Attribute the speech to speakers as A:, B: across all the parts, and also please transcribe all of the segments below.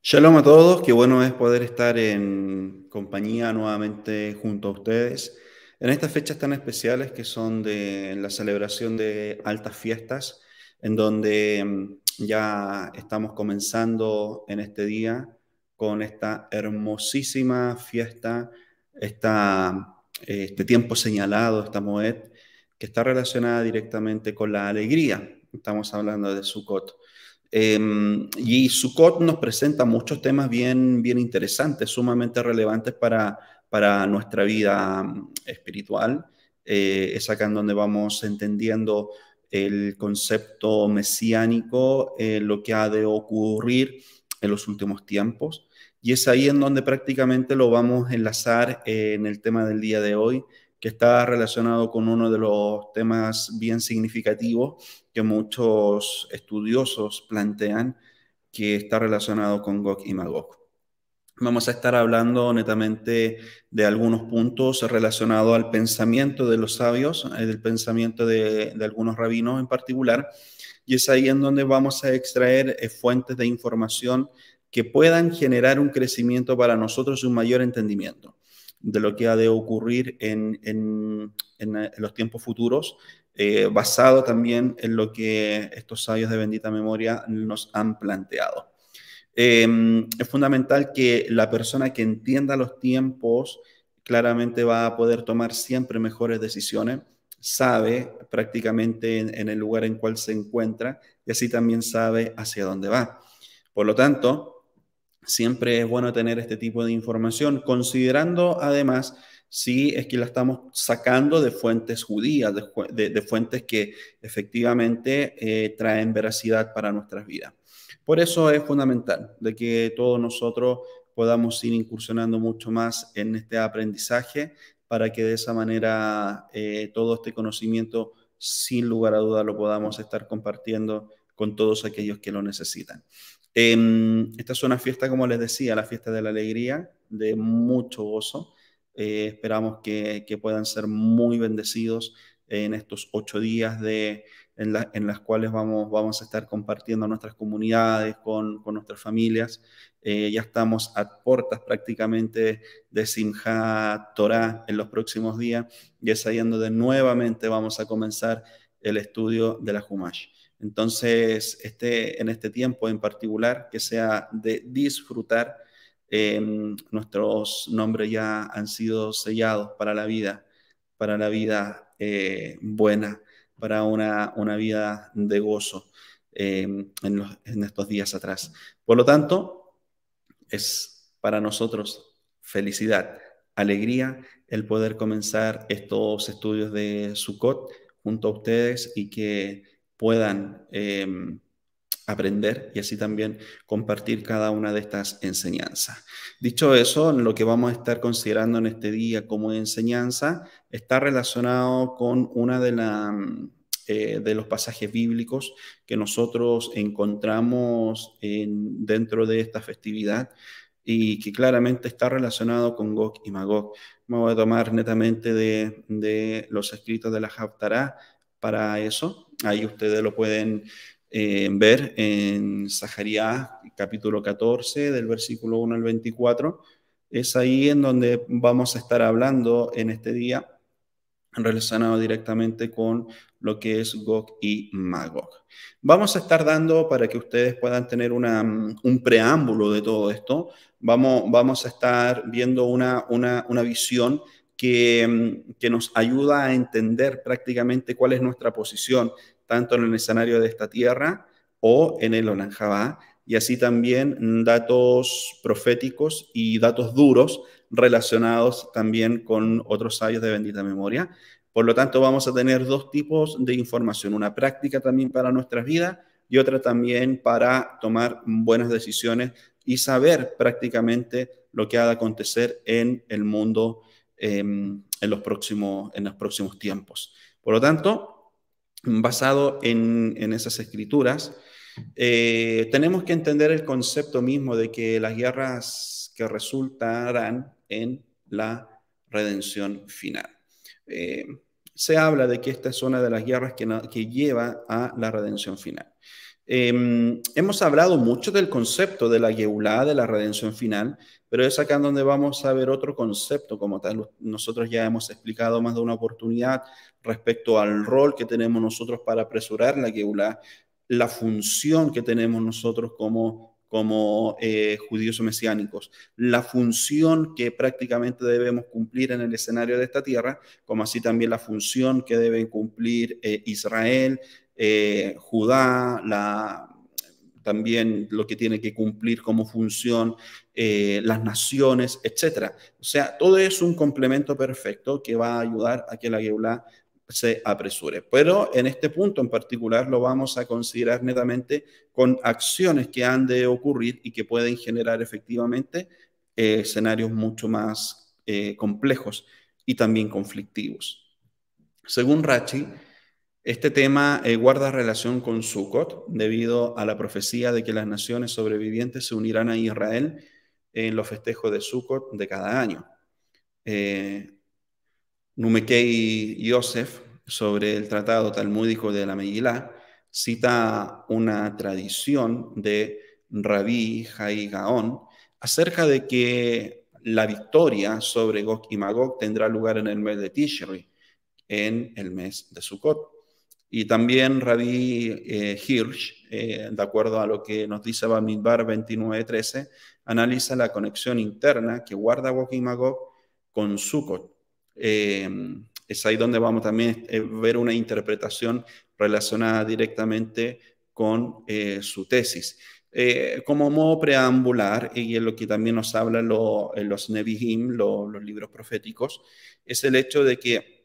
A: Shalom a todos, qué bueno es poder estar en compañía nuevamente junto a ustedes en estas fechas tan especiales que son de la celebración de altas fiestas, en donde ya estamos comenzando en este día con esta hermosísima fiesta, este tiempo señalado, esta Moed, que está relacionada directamente con la alegría. Estamos hablando de Sukkot. Y Sukkot nos presenta muchos temas bien interesantes, sumamente relevantes para nuestra vida espiritual. Es acá en donde vamos entendiendo el concepto mesiánico, lo que ha de ocurrir en los últimos tiempos. Y es ahí en donde prácticamente lo vamos a enlazar en el tema del día de hoy, que está relacionado con uno de los temas bien significativos que muchos estudiosos plantean, que está relacionado con Gog y Magog. Vamos a estar hablando netamente de algunos puntos relacionados al pensamiento de los sabios, del pensamiento de algunos rabinos en particular, y es ahí en donde vamos a extraer fuentes de información que puedan generar un crecimiento para nosotros y un mayor entendimiento de lo que ha de ocurrir en los tiempos futuros, basado también en lo que estos sabios de bendita memoria nos han planteado. Es fundamental que la persona que entienda los tiempos claramente va a poder tomar siempre mejores decisiones, sabe prácticamente en el lugar en cual se encuentra y así también sabe hacia dónde va. Por lo tanto, siempre es bueno tener este tipo de información, considerando además si es que la estamos sacando de fuentes judías, de fuentes que efectivamente traen veracidad para nuestras vidas. Por eso es fundamental de que todos nosotros podamos ir incursionando mucho más en este aprendizaje para que de esa manera todo este conocimiento, sin lugar a duda, lo podamos estar compartiendo con todos aquellos que lo necesitan. Esta es una fiesta, como les decía, la fiesta de la alegría, de mucho gozo. Esperamos que puedan ser muy bendecidos en estos 8 días en las cuales vamos a estar compartiendo nuestras comunidades con nuestras familias. Ya estamos a puertas prácticamente de Simchat Torah en los próximos días y es ahí en donde nuevamente vamos a comenzar el estudio de la Humash. Entonces, en este tiempo en particular, que sea de disfrutar, nuestros nombres ya han sido sellados para la vida buena, para una vida de gozo en estos días atrás. Por lo tanto, es para nosotros felicidad, alegría el poder comenzar estos estudios de Sukkot junto a ustedes y que puedan aprender y así también compartir cada una de estas enseñanzas. Dicho eso, lo que vamos a estar considerando en este día como enseñanza está relacionado con una de los pasajes bíblicos que nosotros encontramos dentro de esta festividad y que claramente está relacionado con Gog y Magog. Me voy a tomar netamente de los escritos de la Haftará para eso. Ahí ustedes lo pueden ver en Zacarías capítulo 14 del versículo 1 al 24. Es ahí en donde vamos a estar hablando en este día relacionado directamente con lo que es Gog y Magog. Vamos a estar dando, para que ustedes puedan tener un preámbulo de todo esto, vamos a estar viendo una visión que nos ayuda a entender prácticamente cuál es nuestra posición, tanto en el escenario de esta tierra o en el Olam Jabá, y así también datos proféticos y datos duros relacionados también con otros sabios de bendita memoria. Por lo tanto, vamos a tener dos tipos de información, una práctica también para nuestras vidas y otra también para tomar buenas decisiones y saber prácticamente lo que ha de acontecer en el mundo en los próximos tiempos. Por lo tanto, basado en esas escrituras, tenemos que entender el concepto mismo de que las guerras que resultarán en la redención final. se habla de que esta es una de las guerras que lleva a la redención final. Hemos hablado mucho del concepto de la Geulá, de la redención final, pero es acá en donde vamos a ver otro concepto como tal. Nosotros ya hemos explicado más de una oportunidad respecto al rol que tenemos nosotros para apresurar la Geulá, la función que tenemos nosotros como judíos mesiánicos, la función que prácticamente debemos cumplir en el escenario de esta tierra, como así también la función que deben cumplir Israel, Judá, también lo que tiene que cumplir como función las naciones, etcétera. O sea, todo es un complemento perfecto que va a ayudar a que la Geulá se apresure. Pero en este punto en particular lo vamos a considerar netamente con acciones que han de ocurrir y que pueden generar efectivamente escenarios mucho más complejos y también conflictivos. Según Rachi, este tema guarda relación con Sukkot debido a la profecía de que las naciones sobrevivientes se unirán a Israel en los festejos de Sukkot de cada año. Numekei Yosef, sobre el tratado talmúdico de la Megilá, cita una tradición de Rabí Jai Gaón acerca de que la victoria sobre Gog y Magog tendrá lugar en el mes de Tishri, en el mes de Sukkot. Y también Rabí Hirsch, de acuerdo a lo que nos dice Bamidbar 29:13, analiza la conexión interna que guarda Gog y Magog con Sukkot. Es ahí donde vamos también a ver una interpretación relacionada directamente con su tesis. Como modo preambular, y en lo que también nos habla en los Nevi'im, los libros proféticos, es el hecho de que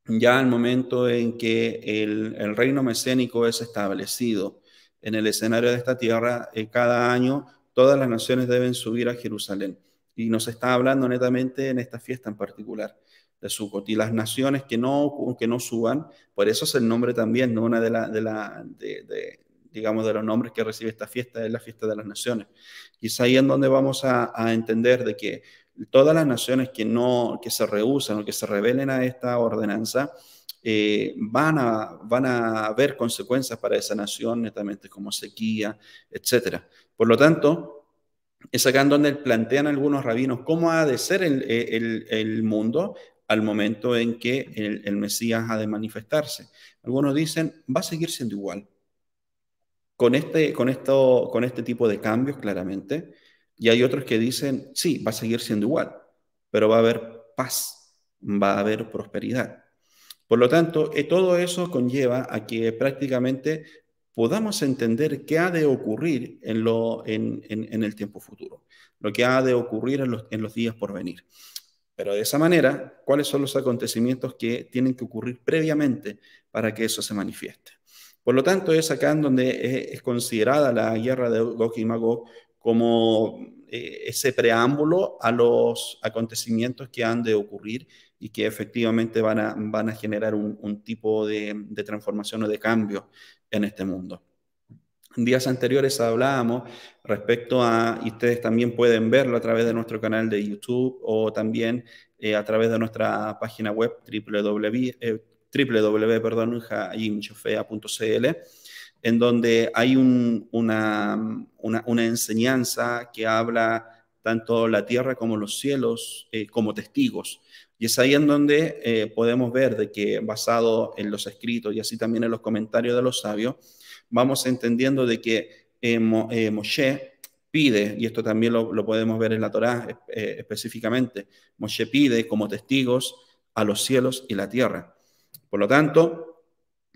A: ya al momento en que el reino mesiánico es establecido en el escenario de esta tierra, cada año todas las naciones deben subir a Jerusalén. Y nos está hablando netamente en esta fiesta en particular de Sukkot. Y las naciones que no suban, por eso es el nombre también, ¿no? Una digamos, de los nombres que recibe esta fiesta es la fiesta de las naciones. Y es ahí en donde vamos a entender de que todas las naciones que se rehúsan o que se rebelen a esta ordenanza van a haber consecuencias para esa nación, netamente como sequía, etcétera. Por lo tanto, es acá en donde plantean algunos rabinos cómo ha de ser el mundo al momento en que el Mesías ha de manifestarse. Algunos dicen, va a seguir siendo igual con este tipo de cambios, claramente. Y hay otros que dicen, sí, va a seguir siendo igual, pero va a haber paz, va a haber prosperidad. Por lo tanto, todo eso conlleva a que prácticamente podamos entender qué ha de ocurrir en el tiempo futuro, lo que ha de ocurrir en los días por venir. Pero de esa manera, ¿cuáles son los acontecimientos que tienen que ocurrir previamente para que eso se manifieste? Por lo tanto, es acá en donde es considerada la guerra de Gog y Magog como ese preámbulo a los acontecimientos que han de ocurrir y que efectivamente van a generar un tipo de transformación o de cambio en este mundo. En días anteriores hablábamos respecto y ustedes también pueden verlo a través de nuestro canal de YouTube o también a través de nuestra página web www.jayimchofea.cl, en donde hay una enseñanza que habla tanto la tierra como los cielos como testigos. Y es ahí en donde podemos ver de que, basado en los escritos y así también en los comentarios de los sabios, vamos entendiendo de que Moshe pide, y esto también lo podemos ver en la Torá específicamente, Moshe pide como testigos a los cielos y la tierra. Por lo tanto,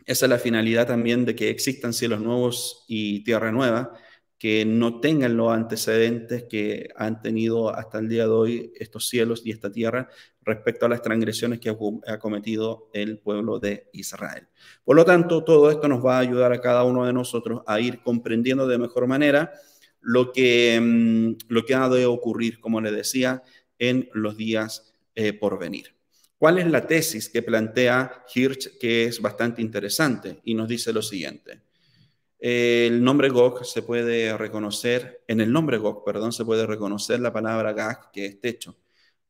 A: esa es la finalidad también de que existan cielos nuevos y tierra nueva, que no tengan los antecedentes que han tenido hasta el día de hoy estos cielos y esta tierra respecto a las transgresiones que ha cometido el pueblo de Israel. Por lo tanto, todo esto nos va a ayudar a cada uno de nosotros a ir comprendiendo de mejor manera lo que ha de ocurrir, como les decía, en los días por venir. ¿Cuál es la tesis que plantea Hirsch, que es bastante interesante? Y nos dice lo siguiente. El nombre Gog se puede reconocer, en el nombre Gog, perdón, se puede reconocer la palabra Gag, que es techo.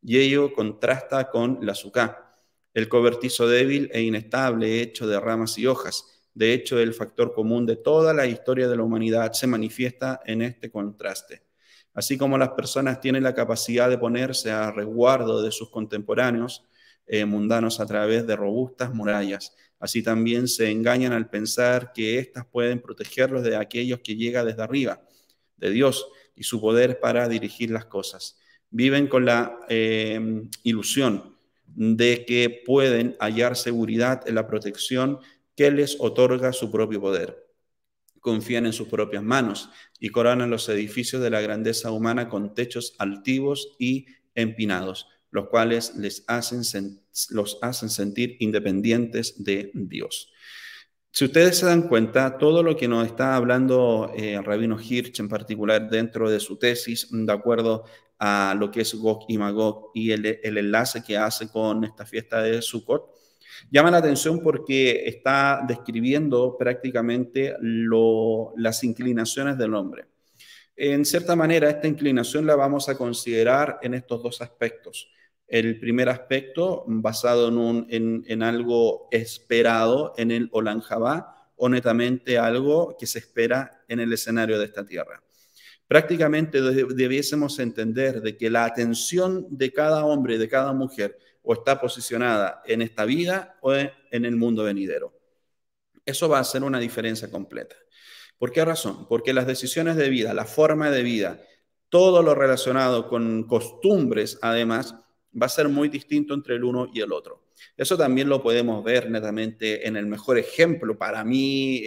A: Y ello contrasta con la Sukkah, El cobertizo débil e inestable, hecho de ramas y hojas. De hecho, el factor común de toda la historia de la humanidad se manifiesta en este contraste. Así como las personas tienen la capacidad de ponerse a resguardo de sus contemporáneos mundanos a través de robustas murallas, así también se engañan al pensar que éstas pueden protegerlos de aquellos que llegan desde arriba, de Dios y su poder para dirigir las cosas. Viven con la ilusión de que pueden hallar seguridad en la protección que les otorga su propio poder. Confían en sus propias manos y coronan los edificios de la grandeza humana con techos altivos y empinados, los cuales los hacen sentir independientes de Dios. Si ustedes se dan cuenta, todo lo que nos está hablando Rabino Hirsch en particular dentro de su tesis, de acuerdo a lo que es Gog y Magog y el enlace que hace con esta fiesta de Sukkot, llama la atención porque está describiendo prácticamente las inclinaciones del hombre. En cierta manera, esta inclinación la vamos a considerar en estos dos aspectos. El primer aspecto, basado en algo esperado en el Olam Jabá, o netamente algo que se espera en el escenario de esta tierra. Prácticamente debiésemos entender de que la atención de cada hombre, de cada mujer, o está posicionada en esta vida o en el mundo venidero. Eso va a hacer una diferencia completa. ¿Por qué razón? Porque las decisiones de vida, la forma de vida, todo lo relacionado con costumbres, además, va a ser muy distinto entre el uno y el otro. Eso también lo podemos ver netamente en el mejor ejemplo para mí,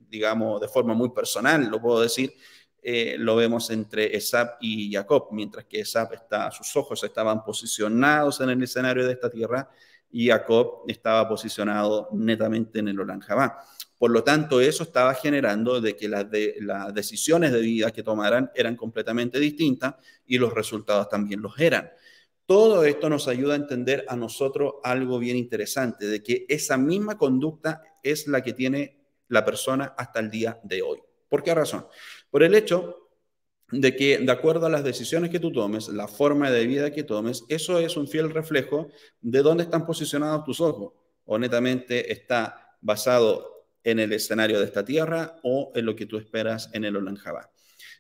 A: digamos, de forma muy personal, lo puedo decir, lo vemos entre Esab y Jacob, mientras que Esab sus ojos estaban posicionados en el escenario de esta tierra y Jacob estaba posicionado netamente en el Olam Jabá. Por lo tanto, eso estaba generando de que las decisiones de vida que tomaran eran completamente distintas y los resultados también los eran. Todo esto nos ayuda a entender a nosotros algo bien interesante, de que esa misma conducta es la que tiene la persona hasta el día de hoy. ¿Por qué razón? Por el hecho de que de acuerdo a las decisiones que tú tomes, la forma de vida que tomes, eso es un fiel reflejo de dónde están posicionados tus ojos. O netamente está basado en el escenario de esta tierra o en lo que tú esperas en el Olam Jabá.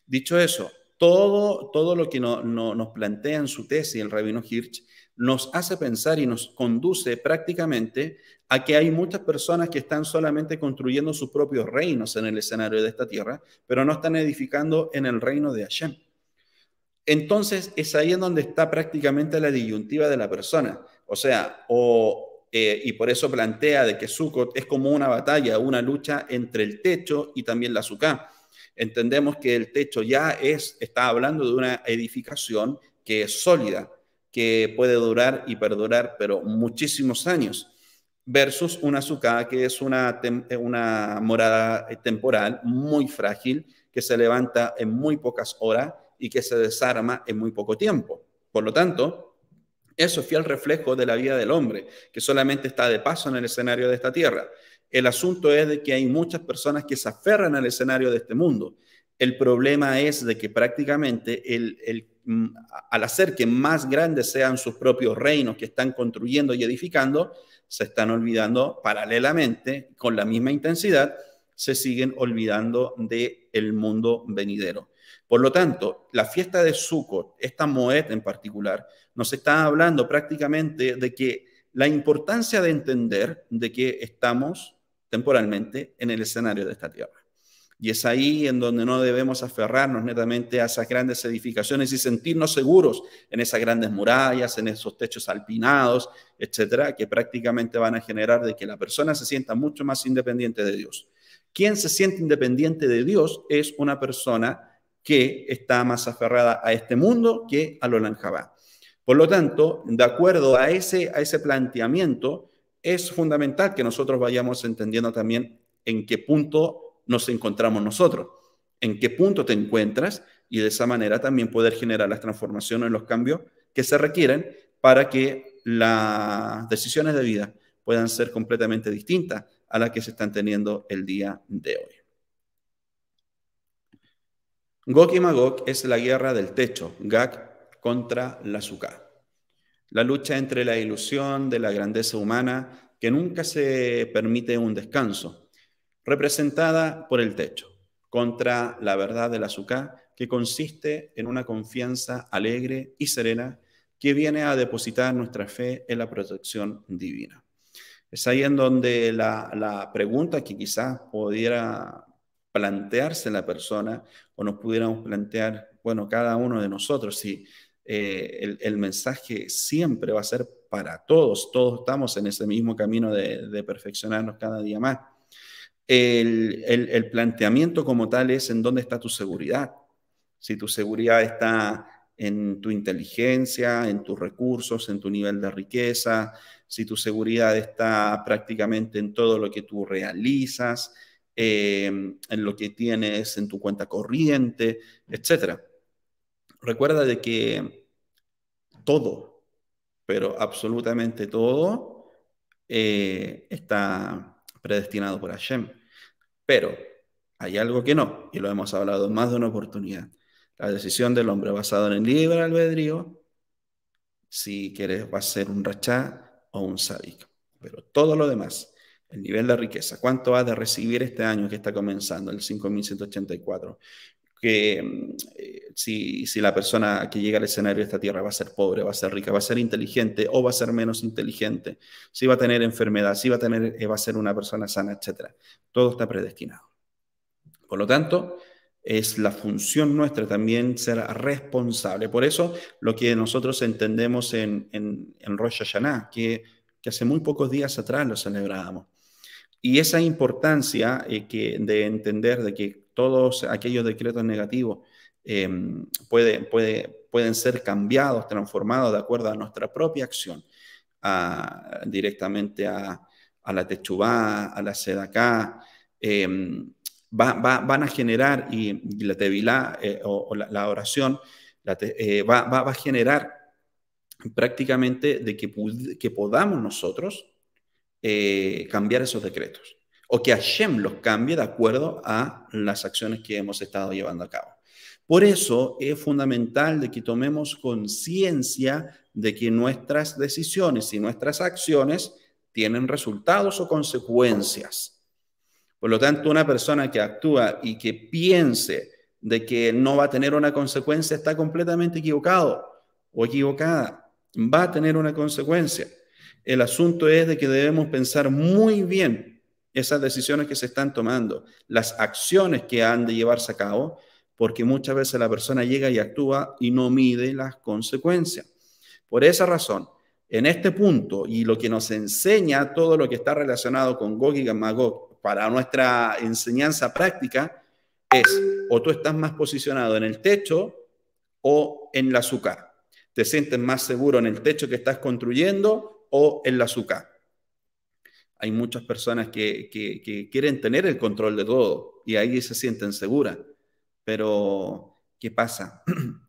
A: Dicho eso, todo lo que nos plantea en su tesis el Rabino Hirsch nos hace pensar y nos conduce prácticamente a que hay muchas personas que están solamente construyendo sus propios reinos en el escenario de esta tierra, pero no están edificando en el reino de Hashem. Entonces, es ahí en donde está prácticamente la disyuntiva de la persona. O sea, y por eso plantea de que Sukkot es como una batalla, una lucha entre el techo y también la Sukkah. Entendemos que el techo ya está hablando de una edificación que es sólida, que puede durar y perdurar, pero muchísimos años, versus una Sukkah que es una morada temporal muy frágil, que se levanta en muy pocas horas y que se desarma en muy poco tiempo. Por lo tanto, eso es fiel reflejo de la vida del hombre, que solamente está de paso en el escenario de esta tierra. El asunto es de que hay muchas personas que se aferran al escenario de este mundo. El problema es de que prácticamente al hacer que más grandes sean sus propios reinos que están construyendo y edificando, se están olvidando paralelamente, con la misma intensidad, se siguen olvidando del mundo venidero. Por lo tanto, la fiesta de Sukkot, esta Moed en particular, nos está hablando prácticamente de que la importancia de entender de que estamos temporalmente en el escenario de esta tierra. Y es ahí en donde no debemos aferrarnos netamente a esas grandes edificaciones y sentirnos seguros en esas grandes murallas, en esos techos alpinados, etcétera, que prácticamente van a generar de que la persona se sienta mucho más independiente de Dios. Quien se siente independiente de Dios es una persona que está más aferrada a este mundo que al Olam Jabá. Por lo tanto, de acuerdo a ese planteamiento, es fundamental que nosotros vayamos entendiendo también en qué punto nos encontramos nosotros, en qué punto te encuentras y de esa manera también poder generar las transformaciones, los cambios que se requieren para que las decisiones de vida puedan ser completamente distintas a las que se están teniendo el día de hoy. Gog y Magog es la guerra del techo, Gag contra la Sukkah. La lucha entre la ilusión de la grandeza humana, que nunca se permite un descanso, representada por el techo, contra la verdad del azúcar, que consiste en una confianza alegre y serena que viene a depositar nuestra fe en la protección divina. Es ahí en donde la pregunta que quizás pudiera plantearse la persona o nos pudiéramos plantear, bueno, cada uno de nosotros, si el mensaje siempre va a ser para todos, todos estamos en ese mismo camino de perfeccionarnos cada día más. El planteamiento como tal es en dónde está tu seguridad. Si tu seguridad está en tu inteligencia, en tus recursos, en tu nivel de riqueza, si tu seguridad está prácticamente en todo lo que tú realizas, en lo que tienes en tu cuenta corriente, etc. Recuerda de que todo, pero absolutamente todo, está predestinado por Hashem. Pero hay algo que no, y lo hemos hablado en más de una oportunidad. La decisión del hombre basada en el libre albedrío, si quieres, va a ser un rachá o un sadik. Pero todo lo demás, el nivel de riqueza, cuánto vas de recibir este año que está comenzando, el 5.184, que si la persona que llega al escenario de esta tierra va a ser pobre, va a ser rica, va a ser inteligente o va a ser menos inteligente, si va a tener enfermedad, si va a ser una persona sana, etc. Todo está predestinado. Por lo tanto, es la función nuestra también ser responsable. Por eso, lo que nosotros entendemos en Rosh Hashanah, que hace muy pocos días atrás lo celebrábamos. Y esa importancia de entender de que todos aquellos decretos negativos pueden ser cambiados, transformados de acuerdo a nuestra propia acción, directamente a la techubá, a la sedaká, van a generar, y la tevilá o la oración va a generar prácticamente de que podamos nosotros cambiar esos decretos, o que Hashem los cambie de acuerdo a las acciones que hemos estado llevando a cabo. Por eso es fundamental de que tomemos conciencia de que nuestras decisiones y nuestras acciones tienen resultados o consecuencias. Por lo tanto, una persona que actúa y que piense de que no va a tener una consecuencia está completamente equivocado o equivocada. Va a tener una consecuencia. El asunto es de que debemos pensar muy bien esas decisiones que se están tomando, las acciones que han de llevarse a cabo, porque muchas veces la persona llega y actúa y no mide las consecuencias. Por esa razón, en este punto, y lo que nos enseña todo lo que está relacionado con Gog y Magog para nuestra enseñanza práctica, es o tú estás más posicionado en el techo o en el azúcar. ¿Te sientes más seguro en el techo que estás construyendo o en el azúcar? Hay muchas personas que quieren tener el control de todo y ahí se sienten seguras. Pero, ¿qué pasa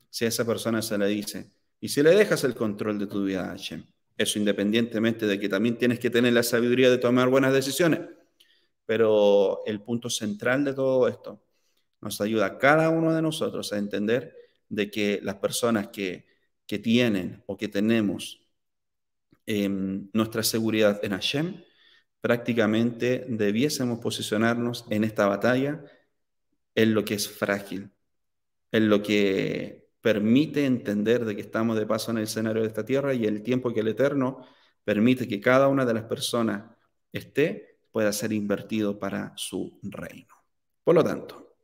A: si a esa persona se le dice, y si le dejas el control de tu vida a Hashem? Eso independientemente de que también tienes que tener la sabiduría de tomar buenas decisiones. Pero el punto central de todo esto nos ayuda a cada uno de nosotros a entender de que las personas que tienen o que tenemos nuestra seguridad en Hashem, prácticamente debiésemos posicionarnos en esta batalla en lo que es frágil, en lo que permite entender de que estamos de paso en el escenario de esta tierra y el tiempo que el Eterno permite que cada una de las personas pueda ser invertido para su reino. Por lo tanto,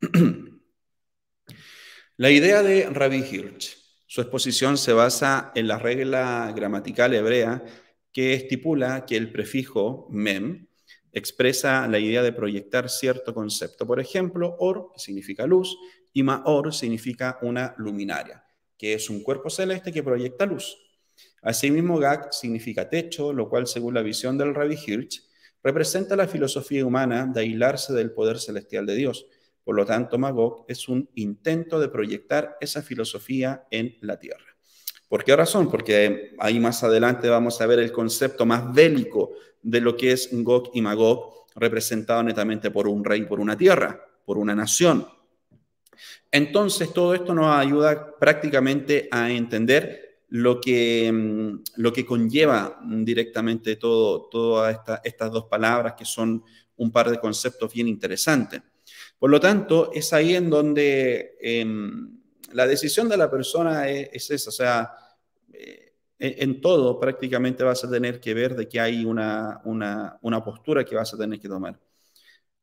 A: la idea de Rabbi Hirsch, su exposición se basa en la regla gramatical hebrea que estipula que el prefijo mem expresa la idea de proyectar cierto concepto. Por ejemplo, or, que significa luz, y maor significa una luminaria, que es un cuerpo celeste que proyecta luz. Asimismo, Gag significa techo, lo cual, según la visión del Rabbi Hirsch, representa la filosofía humana de aislarse del poder celestial de Dios. Por lo tanto, Magog es un intento de proyectar esa filosofía en la tierra. ¿Por qué razón? Porque ahí más adelante vamos a ver el concepto más bélico de lo que es Gog y Magog, representado netamente por un rey, por una tierra, por una nación. Entonces, todo esto nos ayuda prácticamente a entender lo que conlleva directamente todas estas dos palabras, que son un par de conceptos bien interesantes. Por lo tanto, es ahí en donde la decisión de la persona es esa, o sea, en todo prácticamente vas a tener que ver de que hay una postura que vas a tener que tomar,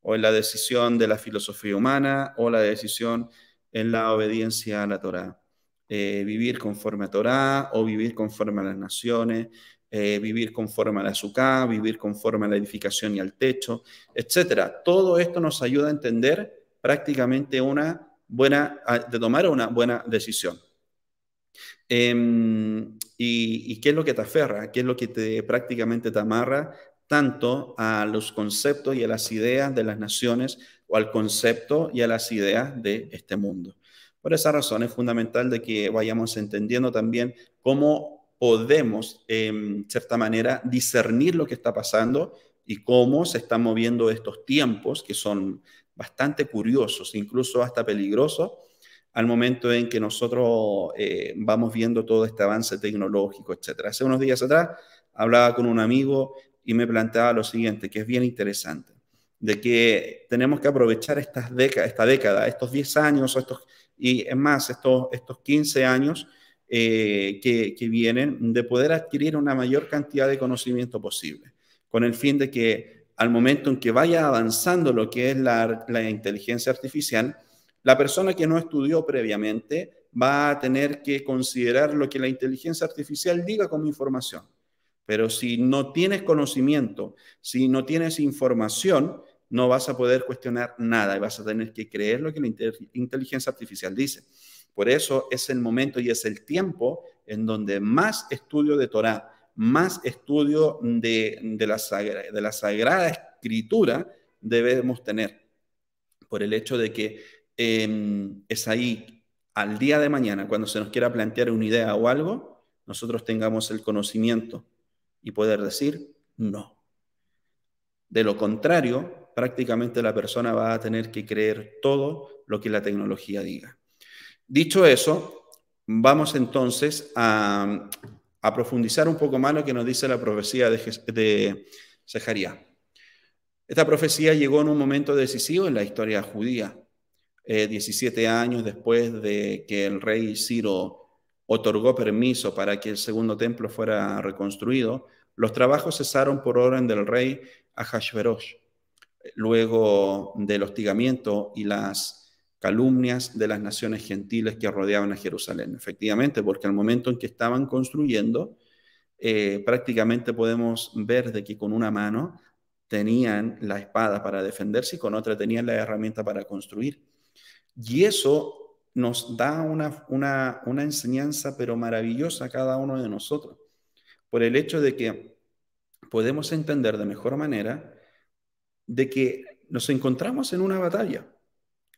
A: o en la decisión de la filosofía humana, o la decisión en la obediencia a la Torá. Vivir conforme a Torá, o vivir conforme a las naciones, vivir conforme a la Sukkah, vivir conforme a la edificación y al techo, etcétera. Todo esto nos ayuda a entender prácticamente de tomar una buena decisión. ¿Y qué es lo que te aferra? ¿Qué es lo que prácticamente te amarra tanto a los conceptos y a las ideas de las naciones, o al concepto y a las ideas de este mundo? Por esa razón es fundamental de que vayamos entendiendo también cómo podemos, en cierta manera, discernir lo que está pasando y cómo se están moviendo estos tiempos, que son bastante curiosos, incluso hasta peligrosos, al momento en que nosotros vamos viendo todo este avance tecnológico, etcétera. Hace unos días atrás hablaba con un amigo y me planteaba lo siguiente, que es bien interesante, de que tenemos que aprovechar esta década, estos 10 años, y es más, estos 15 años que vienen, de poder adquirir una mayor cantidad de conocimiento posible, con el fin de que al momento en que vaya avanzando lo que es la inteligencia artificial, la persona que no estudió previamente va a tener que considerar lo que la inteligencia artificial diga como información. Pero si no tienes conocimiento, si no tienes información, no vas a poder cuestionar nada y vas a tener que creer lo que la inteligencia artificial dice. Por eso es el momento y es el tiempo en donde más estudio de Torá, más estudio de la Sagrada Escritura debemos tener, por el hecho de que es ahí, al día de mañana, cuando se nos quiera plantear una idea o algo, nosotros tengamos el conocimiento y poder decir no. De lo contrario, prácticamente la persona va a tener que creer todo lo que la tecnología diga. Dicho eso, vamos entonces a profundizar un poco más lo que nos dice la profecía de Zacarías. Esta profecía llegó en un momento decisivo en la historia judía. 17 años después de que el rey Ciro otorgó permiso para que el segundo templo fuera reconstruido, los trabajos cesaron por orden del rey Ahasverosh, luego del hostigamiento y las calumnias de las naciones gentiles que rodeaban a Jerusalén. Efectivamente, porque al momento en que estaban construyendo, prácticamente podemos ver de que con una mano tenían la espada para defenderse y con otra tenían la herramienta para construir. Y eso nos da una enseñanza, pero maravillosa, a cada uno de nosotros, por el hecho de que podemos entender de mejor manera de que nos encontramos en una batalla.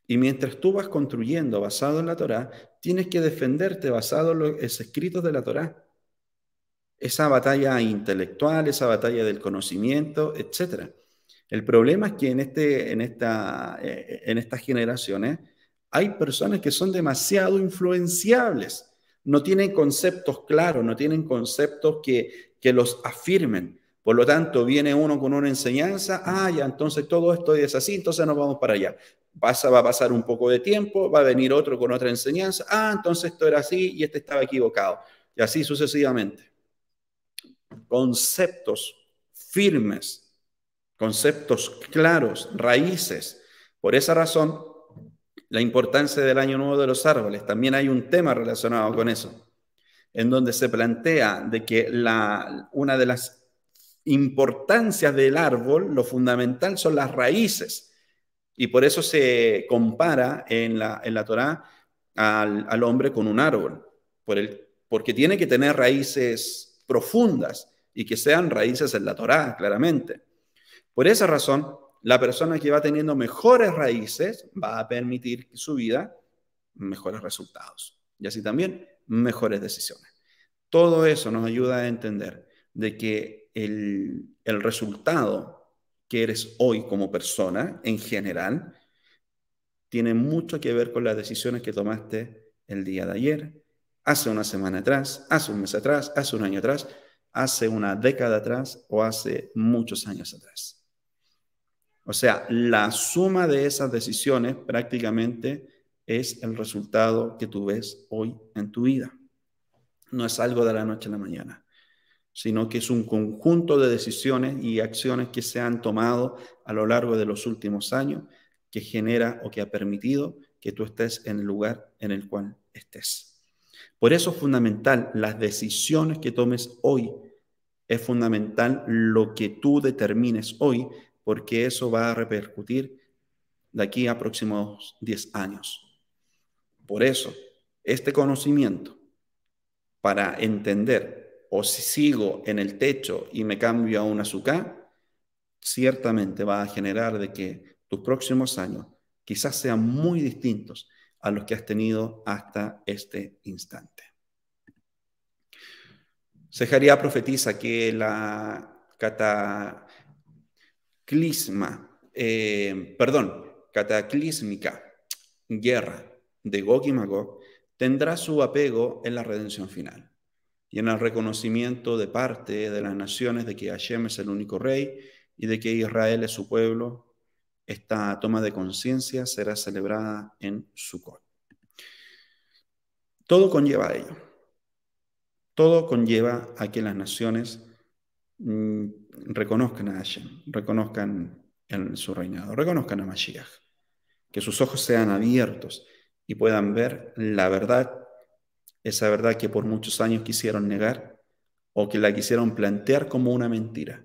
A: Y mientras tú vas construyendo basado en la Torá, tienes que defenderte basado en los escritos de la Torá. Esa batalla intelectual, esa batalla del conocimiento, etc. El problema es que en estas generaciones hay personas que son demasiado influenciables, no tienen conceptos claros, no tienen conceptos que los afirmen. Por lo tanto, viene uno con una enseñanza, ya, entonces todo esto es así, entonces nos vamos para allá. Va a pasar un poco de tiempo, va a venir otro con otra enseñanza, entonces esto era así y este estaba equivocado. Y así sucesivamente. Conceptos firmes, conceptos claros, raíces. Por esa razón, la importancia del Año Nuevo de los Árboles. También hay un tema relacionado con eso, en donde se plantea de que una de las importancias del árbol, lo fundamental son las raíces. Y por eso se compara en la Torá al hombre con un árbol, porque tiene que tener raíces profundas y que sean raíces en la Torá, claramente. Por esa razón, la persona que va teniendo mejores raíces va a permitir que su vida mejores resultados y así también mejores decisiones. Todo eso nos ayuda a entender de que el resultado que eres hoy como persona en general tiene mucho que ver con las decisiones que tomaste el día de ayer, hace una semana atrás, hace un mes atrás, hace un año atrás, hace una década atrás o hace muchos años atrás. O sea, la suma de esas decisiones prácticamente es el resultado que tú ves hoy en tu vida. No es algo de la noche a la mañana, sino que es un conjunto de decisiones y acciones que se han tomado a lo largo de los últimos años que genera o que ha permitido que tú estés en el lugar en el cual estés. Por eso es fundamental las decisiones que tomes hoy. Es fundamental lo que tú determines hoy, porque eso va a repercutir de aquí a próximos 10 años. Por eso, este conocimiento para entender o si sigo en el techo y me cambio a un azúcar, ciertamente va a generar de que tus próximos años quizás sean muy distintos a los que has tenido hasta este instante. Sejaría profetiza que la cataclísmica guerra de Gog y Magog tendrá su apego en la redención final y en el reconocimiento de parte de las naciones de que Hashem es el único rey y de que Israel es su pueblo. Esta toma de conciencia será celebrada en Sukkot. Todo conlleva a ello. Todo conlleva a que las naciones reconozcan a Hashem, reconozcan en su reinado, reconozcan a Mashiach, que sus ojos sean abiertos y puedan ver la verdad, esa verdad que por muchos años quisieron negar o que la quisieron plantear como una mentira.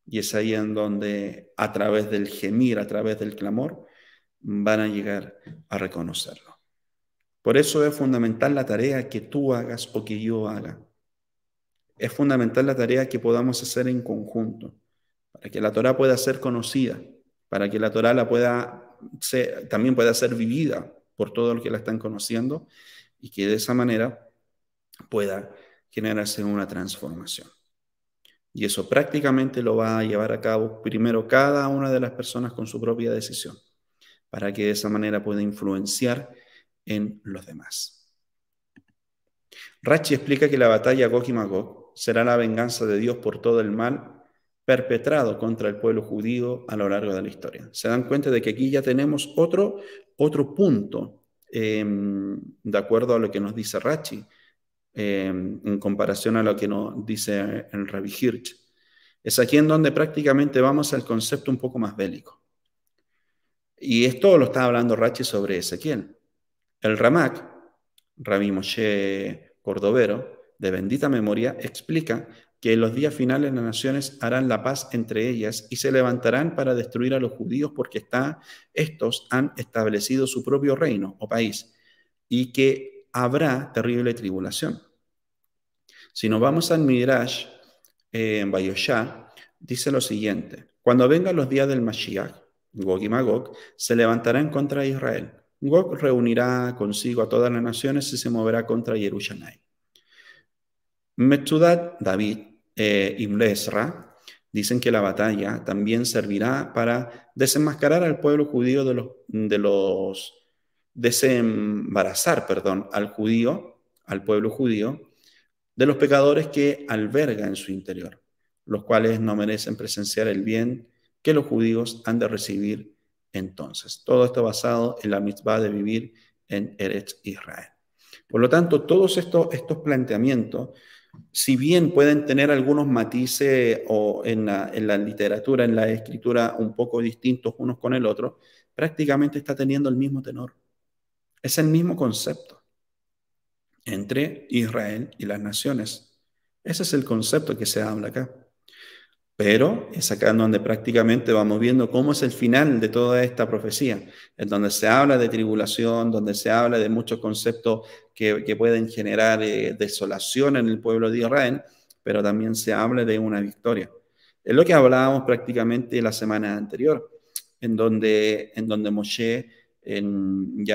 A: Y es ahí en donde, a través del gemir, a través del clamor, van a llegar a reconocerlo. Por eso es fundamental la tarea que tú hagas o que yo haga. Es fundamental la tarea que podamos hacer en conjunto, para que la Torá pueda ser conocida, para que la Torá también pueda ser vivida por todos los que la están conociendo y que de esa manera pueda generarse una transformación. Y eso prácticamente lo va a llevar a cabo primero cada una de las personas con su propia decisión, para que de esa manera pueda influenciar en los demás. Rashi explica que la batalla Gog y Magog será la venganza de Dios por todo el mal perpetrado contra el pueblo judío a lo largo de la historia. Se dan cuenta de que aquí ya tenemos otro punto, de acuerdo a lo que nos dice Rashi, en comparación a lo que nos dice el Rabbi Hirsch. Es aquí en donde prácticamente vamos al concepto un poco más bélico. Y esto lo está hablando Rashi sobre Ezequiel. El Ramak, Rabbi Moshe Cordovero, de bendita memoria, explica que en los días finales las naciones harán la paz entre ellas y se levantarán para destruir a los judíos porque estos han establecido su propio reino o país y que habrá terrible tribulación. Si nos vamos al Midrash, en Vayoshá, dice lo siguiente: cuando vengan los días del Mashiach, Gog y Magog se levantarán contra Israel. Gog reunirá consigo a todas las naciones y se moverá contra Jerusalén. Metzudat, David y Ezra dicen que la batalla también servirá para desenmascarar al pueblo judío desembarazar al pueblo judío de los pecadores que alberga en su interior, los cuales no merecen presenciar el bien que los judíos han de recibir entonces. Todo esto basado en la mitzvah de vivir en Eretz Israel. Por lo tanto, todos estos planteamientos, si bien pueden tener algunos matices o en la literatura, en la escritura, un poco distintos unos con el otro, prácticamente está teniendo el mismo tenor. Es el mismo concepto entre Israel y las naciones. Ese es el concepto que se habla acá. Pero es acá en donde prácticamente vamos viendo cómo es el final de toda esta profecía, en donde se habla de tribulación, donde se habla de muchos conceptos que pueden generar desolación en el pueblo de Israel, pero también se habla de una victoria. Es lo que hablábamos prácticamente la semana anterior, en donde Moshe, en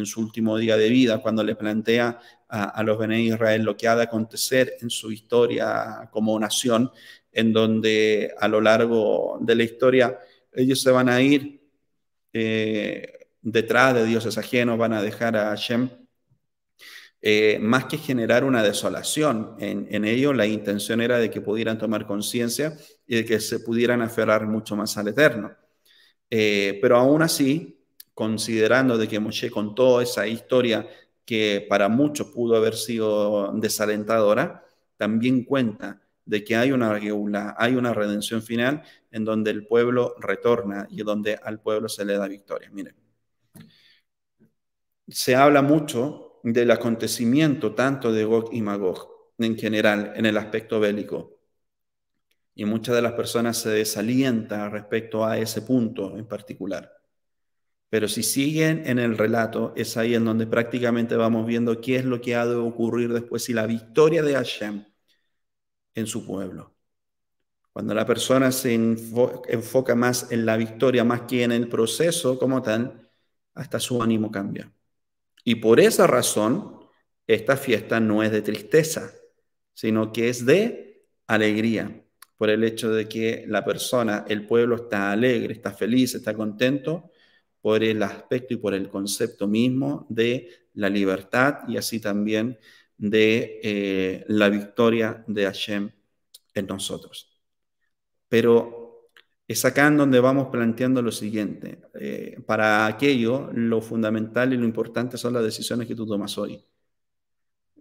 A: su último día de vida, cuando le plantea a los Bene Israel lo que ha de acontecer en su historia como nación, en donde a lo largo de la historia ellos se van a ir detrás de dioses ajenos, van a dejar a Hashem más que generar una desolación en ello, la intención era de que pudieran tomar conciencia y de que se pudieran aferrar mucho más al Eterno. Pero aún así, considerando de que Moshe contó esa historia que para muchos pudo haber sido desalentadora, también cuenta de que hay una geula, hay una redención final en donde el pueblo retorna y donde al pueblo se le da victoria. Miren, se habla mucho del acontecimiento tanto de Gog y Magog en general, en el aspecto bélico. Y muchas de las personas se desalientan respecto a ese punto en particular. Pero si siguen en el relato, es ahí en donde prácticamente vamos viendo qué es lo que ha de ocurrir después y la victoria de Hashem en su pueblo. Cuando la persona se enfoca más en la victoria más que en el proceso como tal, hasta su ánimo cambia. Y por esa razón, esta fiesta no es de tristeza, sino que es de alegría, por el hecho de que la persona, el pueblo está alegre, está feliz, está contento, por el aspecto y por el concepto mismo de la libertad y así también de la victoria de Hashem en nosotros. Pero es acá en donde vamos planteando lo siguiente. Para aquello, lo fundamental y lo importante son las decisiones que tú tomas hoy.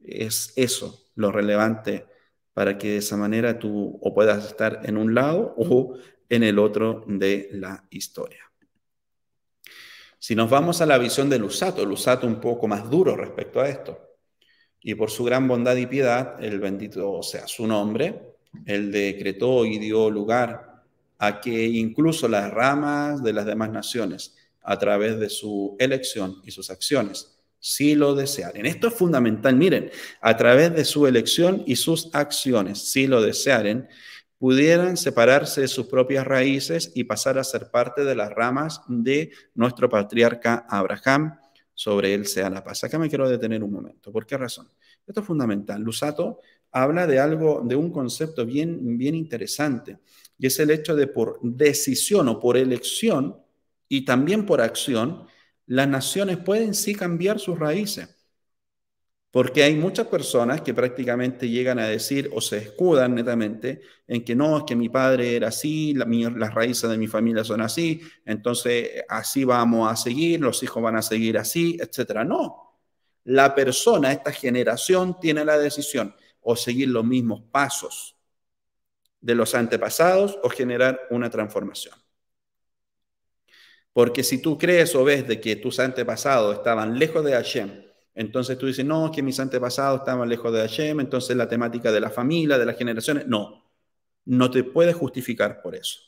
A: Es eso lo relevante para que de esa manera tú o puedas estar en un lado o en el otro de la historia. Si nos vamos a la visión de Lusato un poco más duro respecto a esto, y por su gran bondad y piedad, el bendito sea su nombre, él decretó y dio lugar a que incluso las ramas de las demás naciones, a través de su elección y sus acciones, si lo desearen. Esto es fundamental, miren, a través de su elección y sus acciones, si lo desearen, pudieran separarse de sus propias raíces y pasar a ser parte de las ramas de nuestro patriarca Abraham, sobre él sea la paz. Acá me quiero detener un momento. ¿Por qué razón? Esto es fundamental. Lusato habla de algo, de un concepto bien interesante, y es el hecho de por decisión o por elección y también por acción, las naciones pueden sí cambiar sus raíces. Porque hay muchas personas que prácticamente llegan a decir o se escudan netamente en que no, es que mi padre era así, las raíces de mi familia son así, entonces así vamos a seguir, los hijos van a seguir así, etcétera. No, la persona, esta generación, tiene la decisión o seguir los mismos pasos de los antepasados o generar una transformación. Porque si tú crees o ves de que tus antepasados estaban lejos de Hashem, entonces tú dices, no, que mis antepasados estaban lejos de Hashem, entonces la temática de la familia, de las generaciones, no te puedes justificar por eso.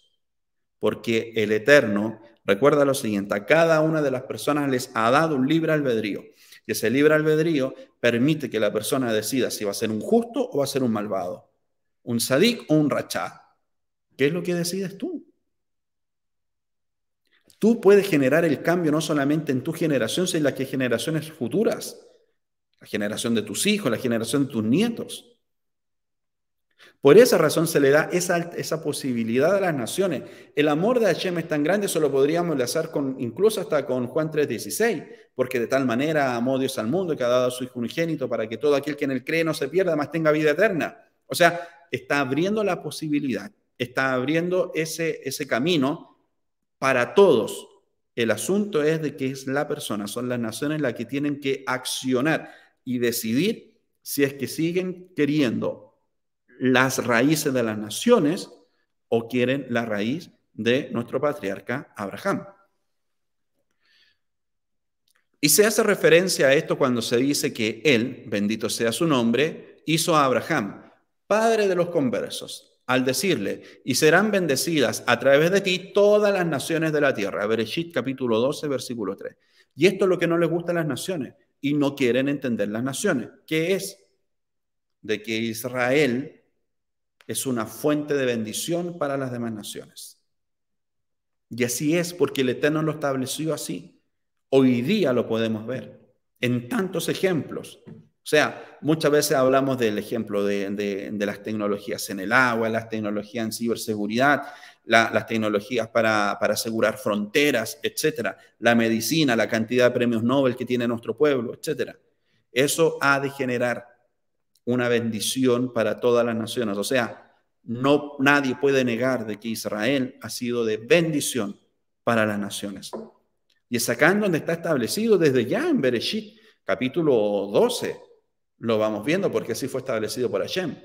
A: Porque el Eterno, recuerda lo siguiente, a cada una de las personas les ha dado un libre albedrío. Y ese libre albedrío permite que la persona decida si va a ser un justo o va a ser un malvado, un sadik o un rachá. ¿Qué es lo que decides tú? Tú puedes generar el cambio no solamente en tu generación, sino en las generaciones futuras, la generación de tus hijos, la generación de tus nietos. Por esa razón se le da esa posibilidad a las naciones. El amor de Hashem es tan grande, eso lo podríamos enlazar incluso hasta con Juan 3:16, porque de tal manera amó Dios al mundo que ha dado a su Hijo unigénito para que todo aquel que en él cree no se pierda, mas tenga vida eterna. O sea, está abriendo la posibilidad, está abriendo ese camino para todos. El asunto es de que es la persona, son las naciones las que tienen que accionar y decidir si es que siguen queriendo las raíces de las naciones o quieren la raíz de nuestro patriarca Abraham. Y se hace referencia a esto cuando se dice que él, bendito sea su nombre, hizo a Abraham padre de los conversos, al decirle, y serán bendecidas a través de ti todas las naciones de la tierra. Bereshit capítulo 12, versículo 3. Y esto es lo que no les gusta a las naciones, y no quieren entender las naciones. ¿Qué es? De que Israel es una fuente de bendición para las demás naciones. Y así es, porque el Eterno lo estableció así. Hoy día lo podemos ver en tantos ejemplos. O sea, muchas veces hablamos del ejemplo de las tecnologías en el agua, las tecnologías en ciberseguridad, las tecnologías para asegurar fronteras, etcétera, la medicina, la cantidad de premios Nobel que tiene nuestro pueblo, etcétera. Eso ha de generar una bendición para todas las naciones. O sea, no, nadie puede negar de que Israel ha sido de bendición para las naciones. Y es acá en donde está establecido desde ya en Bereshit, capítulo 12. Lo vamos viendo porque así fue establecido por Hashem.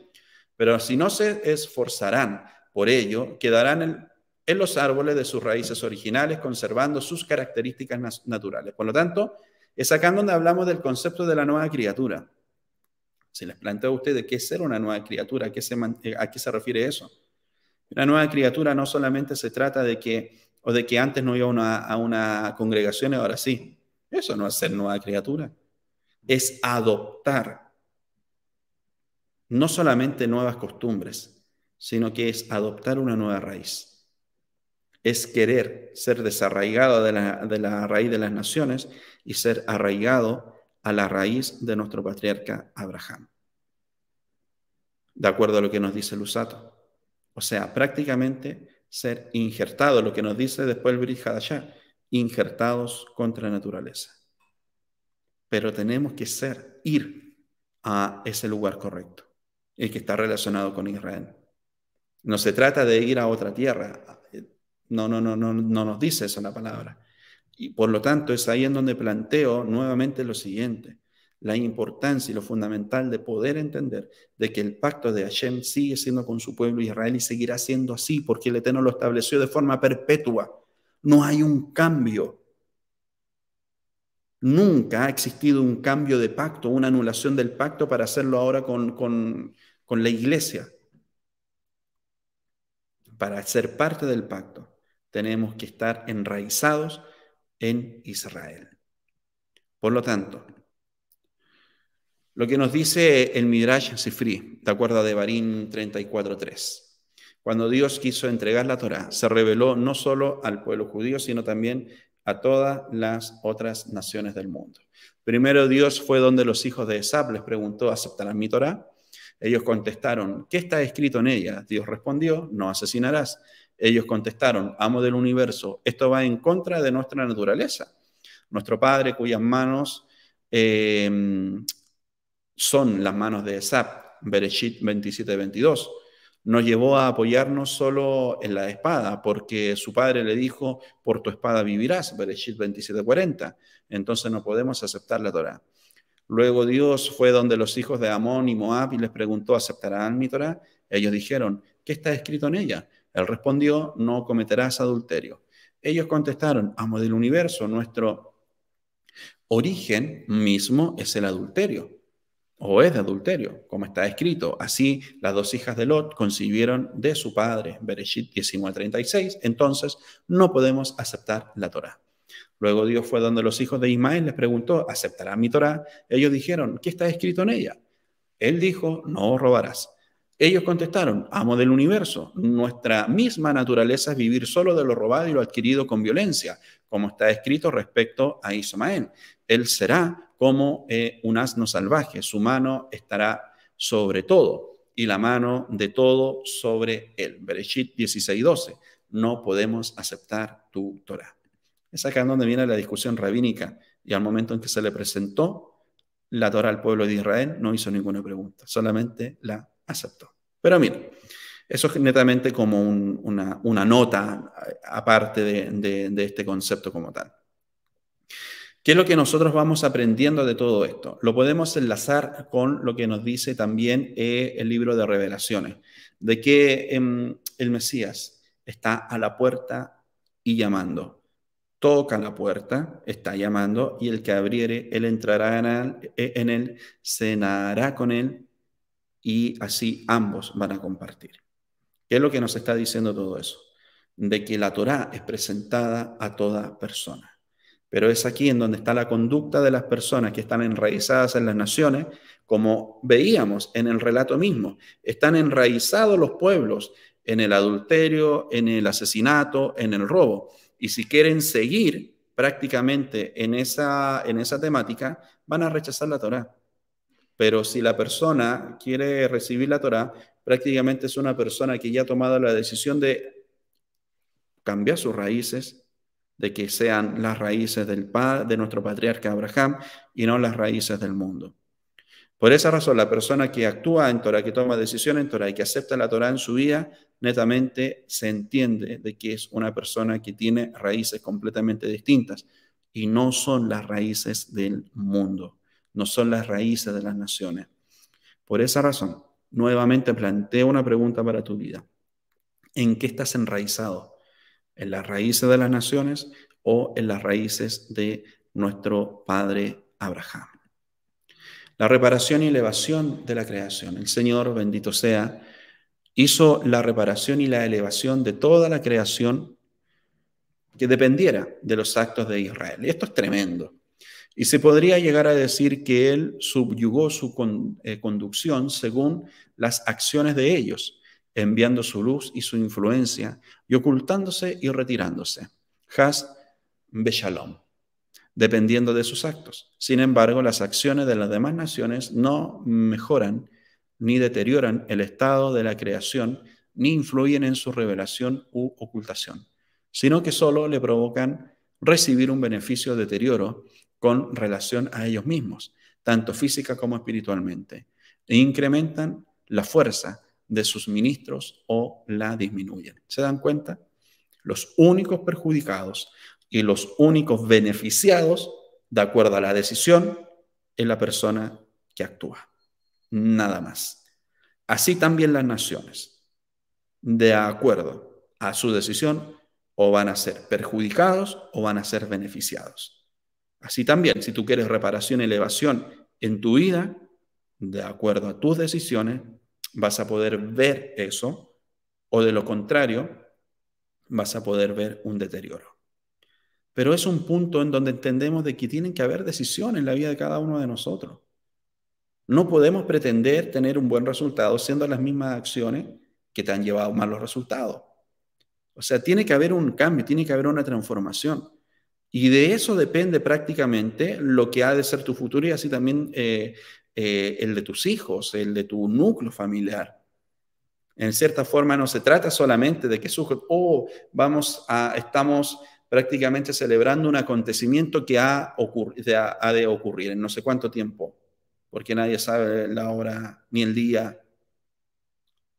A: Pero si no se esforzarán por ello, quedarán en los árboles de sus raíces originales, conservando sus características naturales. Por lo tanto, es acá en donde hablamos del concepto de la nueva criatura. Si les planteo a ustedes qué es ser una nueva criatura, ¿a qué se refiere eso? Una nueva criatura no solamente se trata de que antes no iba a una congregación y ahora sí. Eso no es ser nueva criatura. Es adoptar no solamente nuevas costumbres, sino que es adoptar una nueva raíz. Es querer ser desarraigado de la raíz de las naciones y ser arraigado a la raíz de nuestro patriarca Abraham, de acuerdo a lo que nos dice el Usato. O sea, prácticamente ser injertados, lo que nos dice después el Brit Hadashah, injertados contra la naturaleza. Pero tenemos que ir a ese lugar correcto, el que está relacionado con Israel. No se trata de ir a otra tierra. No nos dice eso la palabra. Y por lo tanto es ahí en donde planteo nuevamente lo siguiente: la importancia y lo fundamental de poder entender de que el pacto de Hashem sigue siendo con su pueblo Israel y seguirá siendo así porque el Eterno lo estableció de forma perpetua. No hay un cambio. Nunca ha existido un cambio de pacto, una anulación del pacto para hacerlo ahora con la iglesia. Para ser parte del pacto, tenemos que estar enraizados en Israel. Por lo tanto, lo que nos dice el Midrash Sifri, de acuerdo a Devarim 34:3, cuando Dios quiso entregar la Torá, se reveló no solo al pueblo judío, sino también a todas las otras naciones del mundo. Primero Dios fue donde los hijos de Esab les preguntó: ¿aceptarán mi Torá? Ellos contestaron: ¿qué está escrito en ella? Dios respondió: no asesinarás. Ellos contestaron: amo del universo, esto va en contra de nuestra naturaleza. Nuestro Padre, cuyas manos son las manos de Esab, Bereshit 27:22, nos llevó a apoyarnos solo en la espada, porque su padre le dijo: por tu espada vivirás, Bereshit 27:40. Entonces no podemos aceptar la Torá. Luego Dios fue donde los hijos de Amón y Moab y les preguntó: ¿aceptarán mi Torá? Ellos dijeron: ¿qué está escrito en ella? Él respondió: no cometerás adulterio. Ellos contestaron: amo del universo, nuestro origen mismo es el adulterio, o es de adulterio, como está escrito. Así las dos hijas de Lot concibieron de su padre, Bereshit 19:36. Entonces no podemos aceptar la Torá. Luego Dios fue donde los hijos de Ismael les preguntó: ¿aceptarán mi Torá? Ellos dijeron: ¿qué está escrito en ella? Él dijo: no robarás. Ellos contestaron: amo del universo, nuestra misma naturaleza es vivir solo de lo robado y lo adquirido con violencia, como está escrito respecto a Ismael. Él será como un asno salvaje, su mano estará sobre todo y la mano de todo sobre él. Bereshit 16:12. No podemos aceptar tu Torá. Es acá donde viene la discusión rabínica, y al momento en que se le presentó la Torá al pueblo de Israel, no hizo ninguna pregunta, solamente la aceptó. Pero mira, eso es netamente como una nota aparte de este concepto como tal. ¿Qué es lo que nosotros vamos aprendiendo de todo esto? Lo podemos enlazar con lo que nos dice también el libro de Revelaciones, de que el Mesías está a la puerta y llamando. Toca la puerta, está llamando, y el que abriere, él entrará en él, cenará con él, y así ambos van a compartir. ¿Qué es lo que nos está diciendo todo eso? De que la Torá es presentada a toda persona. Pero es aquí en donde está la conducta de las personas que están enraizadas en las naciones, como veíamos en el relato mismo. Están enraizados los pueblos en el adulterio, en el asesinato, en el robo. Y si quieren seguir prácticamente en esa temática, van a rechazar la Torá. Pero si la persona quiere recibir la Torá, prácticamente es una persona que ya ha tomado la decisión de cambiar sus raíces, de que sean las raíces de nuestro patriarca Abraham y no las raíces del mundo. Por esa razón, la persona que actúa en Torah, que toma decisiones en Torah y que acepta la Torah en su vida, netamente se entiende de que es una persona que tiene raíces completamente distintas y no son las raíces del mundo, no son las raíces de las naciones. Por esa razón, nuevamente planteo una pregunta para tu vida. ¿En qué estás enraizado? ¿En las raíces de las naciones o en las raíces de nuestro padre Abraham? La reparación y elevación de la creación. El Señor, bendito sea, hizo la reparación y la elevación de toda la creación que dependiera de los actos de Israel. Y esto es tremendo. Y se podría llegar a decir que Él subyugó su conducción según las acciones de ellos, enviando su luz y su influencia y ocultándose y retirándose. Has beshalom, dependiendo de sus actos. Sin embargo, las acciones de las demás naciones no mejoran ni deterioran el estado de la creación, ni influyen en su revelación u ocultación, sino que solo le provocan recibir un beneficio de deterioro con relación a ellos mismos, tanto física como espiritualmente, e incrementan la fuerza de sus ministros o la disminuyen. ¿Se dan cuenta? Los únicos perjudicados y los únicos beneficiados, de acuerdo a la decisión, es la persona que actúa. Nada más. Así también las naciones, de acuerdo a su decisión, o van a ser perjudicados o van a ser beneficiados. Así también, si tú quieres reparación y elevación en tu vida, de acuerdo a tus decisiones, vas a poder ver eso, o de lo contrario, vas a poder ver un deterioro. Pero es un punto en donde entendemos de que tienen que haber decisiones en la vida de cada uno de nosotros. No podemos pretender tener un buen resultado siendo las mismas acciones que te han llevado a malos resultados. O sea, tiene que haber un cambio, tiene que haber una transformación. Y de eso depende prácticamente lo que ha de ser tu futuro y así también el de tus hijos, el de tu núcleo familiar. En cierta forma no se trata solamente de que estamos prácticamente celebrando un acontecimiento que ha de ocurrir en no sé cuánto tiempo, porque nadie sabe la hora ni el día,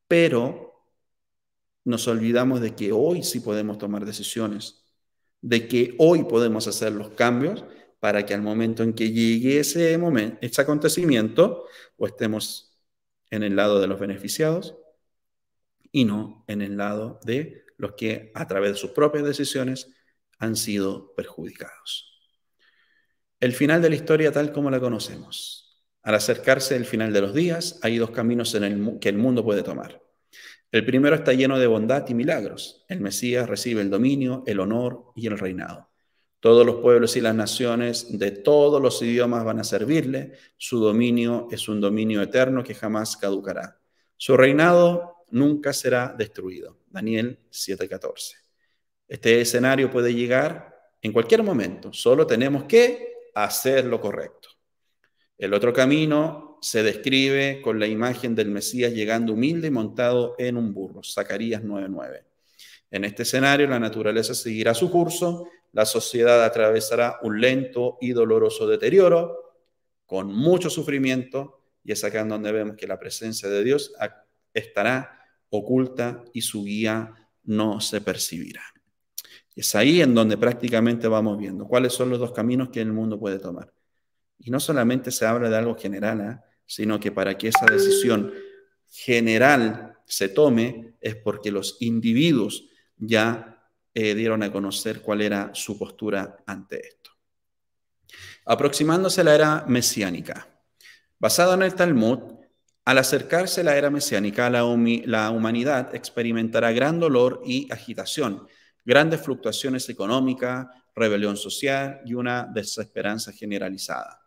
A: pero nos olvidamos de que hoy sí podemos tomar decisiones, de que hoy podemos hacer los cambios para que al momento en que llegue ese acontecimiento, o estemos en el lado de los beneficiados y no en el lado de los que a través de sus propias decisiones han sido perjudicados. El final de la historia tal como la conocemos. Al acercarse el final de los días, hay dos caminos que el mundo puede tomar. El primero está lleno de bondad y milagros. El Mesías recibe el dominio, el honor y el reinado. Todos los pueblos y las naciones de todos los idiomas van a servirle. Su dominio es un dominio eterno que jamás caducará. Su reinado nunca será destruido. Daniel 7:14. Este escenario puede llegar en cualquier momento. Solo tenemos que hacer lo correcto. El otro camino se describe con la imagen del Mesías llegando humilde y montado en un burro. Zacarías 9:9. En este escenario, la naturaleza seguirá su curso, la sociedad atravesará un lento y doloroso deterioro, con mucho sufrimiento, y es acá en donde vemos que la presencia de Dios estará oculta y su guía no se percibirá. Es ahí en donde prácticamente vamos viendo cuáles son los dos caminos que el mundo puede tomar. Y no solamente se habla de algo general, sino que para que esa decisión general se tome es porque los individuos ya dieron a conocer cuál era su postura ante esto. Aproximándose la era mesiánica. Basado en el Talmud, al acercarse la era mesiánica, la humanidad experimentará gran dolor y agitación, grandes fluctuaciones económicas, rebelión social y una desesperanza generalizada.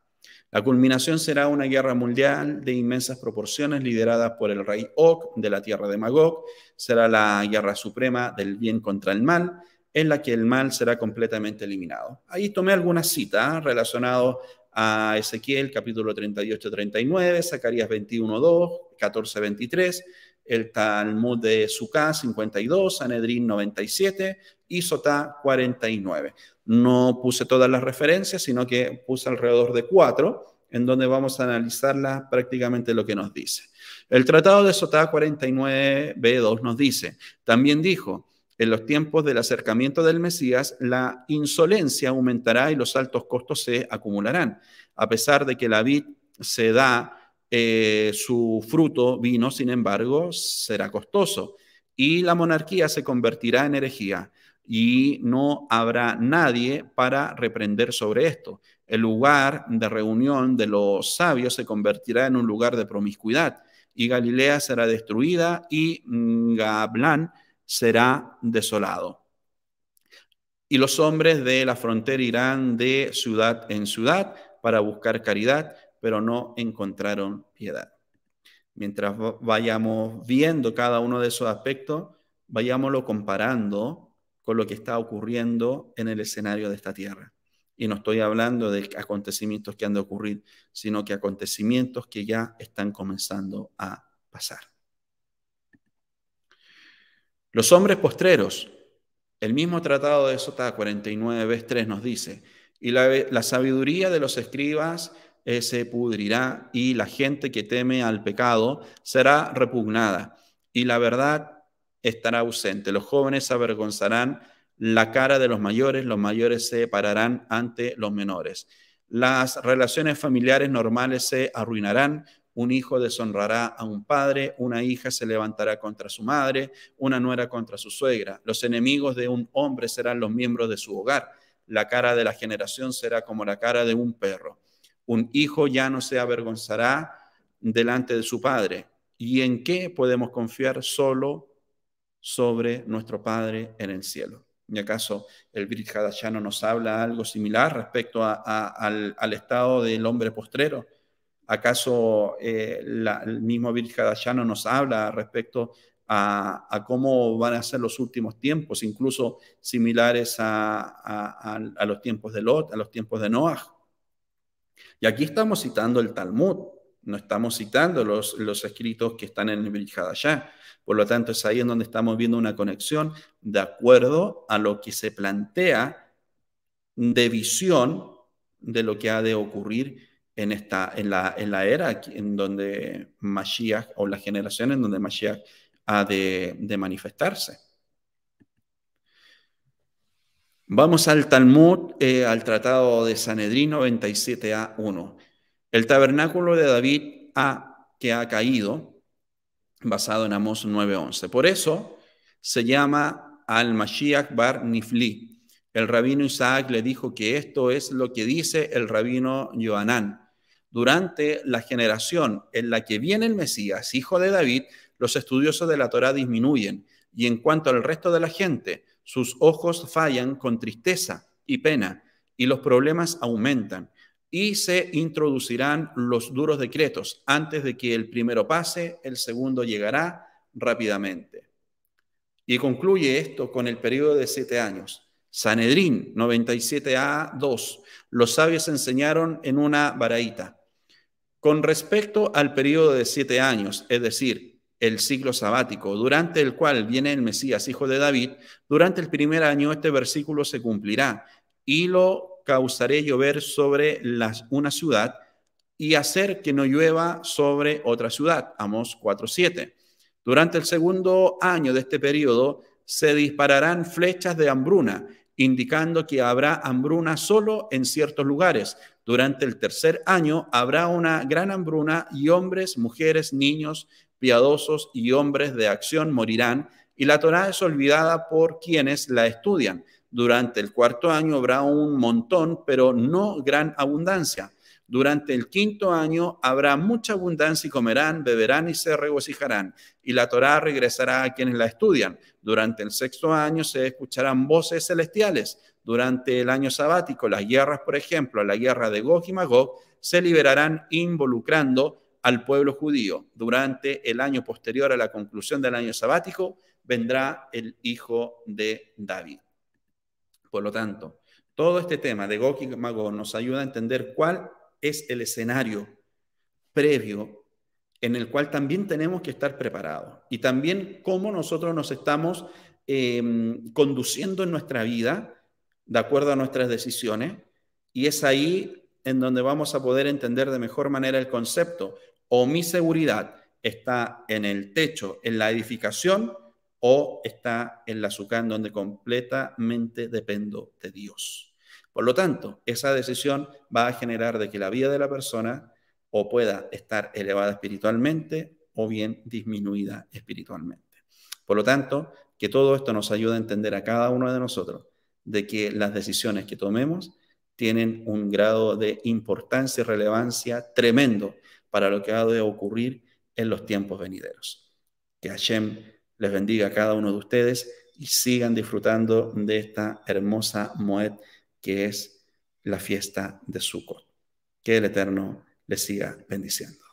A: La culminación será una guerra mundial de inmensas proporciones liderada por el rey Og de la tierra de Magog. Será la guerra suprema del bien contra el mal, en la que el mal será completamente eliminado. Ahí tomé algunas citas relacionadas a Ezequiel capítulo 38-39, Zacarías 21:2, 14:23, el Talmud de Sukkah 52, Sanedrín 97 y Sotá 49. No puse todas las referencias, sino que puse alrededor de 4, en donde vamos a analizarla prácticamente lo que nos dice. El Tratado de Sotá 49b2 nos dice, también dijo, en los tiempos del acercamiento del Mesías, la insolencia aumentará y los altos costos se acumularán. A pesar de que la vid se da su fruto vino, sin embargo, será costoso. Y la monarquía se convertirá en herejía y no habrá nadie para reprender sobre esto. El lugar de reunión de los sabios se convertirá en un lugar de promiscuidad y Galilea será destruida y Gablán será desolado. Y los hombres de la frontera irán de ciudad en ciudad para buscar caridad, pero no encontraron piedad. Mientras vayamos viendo cada uno de esos aspectos, vayámoslo comparando con lo que está ocurriendo en el escenario de esta tierra. Y no estoy hablando de acontecimientos que han de ocurrir, sino que acontecimientos que ya están comenzando a pasar. Los hombres postreros. El mismo tratado de Sotá 49b3 nos dice, y la sabiduría de los escribas se pudrirá y la gente que teme al pecado será repugnada y la verdad estará ausente. Los jóvenes avergonzarán la cara de los mayores se pararán ante los menores. Las relaciones familiares normales se arruinarán. Un hijo deshonrará a un padre, una hija se levantará contra su madre, una nuera contra su suegra. Los enemigos de un hombre serán los miembros de su hogar. La cara de la generación será como la cara de un perro. Un hijo ya no se avergonzará delante de su padre. ¿Y en qué podemos confiar? Solo sobre nuestro Padre en el cielo. ¿Y acaso el Brit Hadashah nos habla algo similar respecto al estado del hombre postrero? ¿Acaso el mismo Brit Hadashah nos habla respecto a cómo van a ser los últimos tiempos, incluso similares a los tiempos de Lot, a los tiempos de Noah? Y aquí estamos citando el Talmud, no estamos citando los escritos que están en el Brit Hadashah. Por lo tanto, es ahí en donde estamos viendo una conexión de acuerdo a lo que se plantea de visión de lo que ha de ocurrir en la era en donde Mashiach, o la generación en donde Mashiach ha de manifestarse. Vamos al Talmud, al Tratado de Sanedrín 97a1. El tabernáculo de David que ha caído, basado en Amós 9:11. Por eso se llama al Mashiach Bar Nifli. El rabino Isaac le dijo que esto es lo que dice el rabino Yohanan. Durante la generación en la que viene el Mesías, hijo de David, los estudiosos de la Torá disminuyen, y en cuanto al resto de la gente, sus ojos fallan con tristeza y pena, y los problemas aumentan, y se introducirán los duros decretos. Antes de que el primero pase, el segundo llegará rápidamente. Y concluye esto con el periodo de 7 años. Sanedrín 97a2. Los sabios enseñaron en una baraíta. Con respecto al periodo de 7 años, es decir, el ciclo sabático, durante el cual viene el Mesías, hijo de David, durante el primer año este versículo se cumplirá y lo causaré llover sobre una ciudad y hacer que no llueva sobre otra ciudad. Amós 4:7. Durante el segundo año de este periodo se dispararán flechas de hambruna, indicando que habrá hambruna solo en ciertos lugares. Durante el tercer año habrá una gran hambruna y hombres, mujeres, niños, piadosos y hombres de acción morirán, y la Torá es olvidada por quienes la estudian. Durante el cuarto año habrá un montón, pero no gran abundancia. Durante el quinto año habrá mucha abundancia y comerán, beberán y se regocijarán. Y la Torá regresará a quienes la estudian. Durante el sexto año se escucharán voces celestiales. Durante el año sabático, las guerras, por ejemplo, la guerra de Gog y Magog, se liberarán involucrando al pueblo judío. Durante el año posterior a la conclusión del año sabático, vendrá el hijo de David. Por lo tanto, todo este tema de Gog y Magog nos ayuda a entender cuál es el escenario previo en el cual también tenemos que estar preparados y también cómo nosotros nos estamos conduciendo en nuestra vida de acuerdo a nuestras decisiones, y es ahí en donde vamos a poder entender de mejor manera el concepto. O mi seguridad está en el techo, en la edificación, o está en la sucá, en donde completamente dependo de Dios. Por lo tanto, esa decisión va a generar de que la vida de la persona o pueda estar elevada espiritualmente o bien disminuida espiritualmente. Por lo tanto, que todo esto nos ayude a entender a cada uno de nosotros de que las decisiones que tomemos tienen un grado de importancia y relevancia tremendo para lo que ha de ocurrir en los tiempos venideros. Que Hashem les bendiga a cada uno de ustedes y sigan disfrutando de esta hermosa Moed que es la fiesta de Sukkot. Que el Eterno les siga bendiciendo.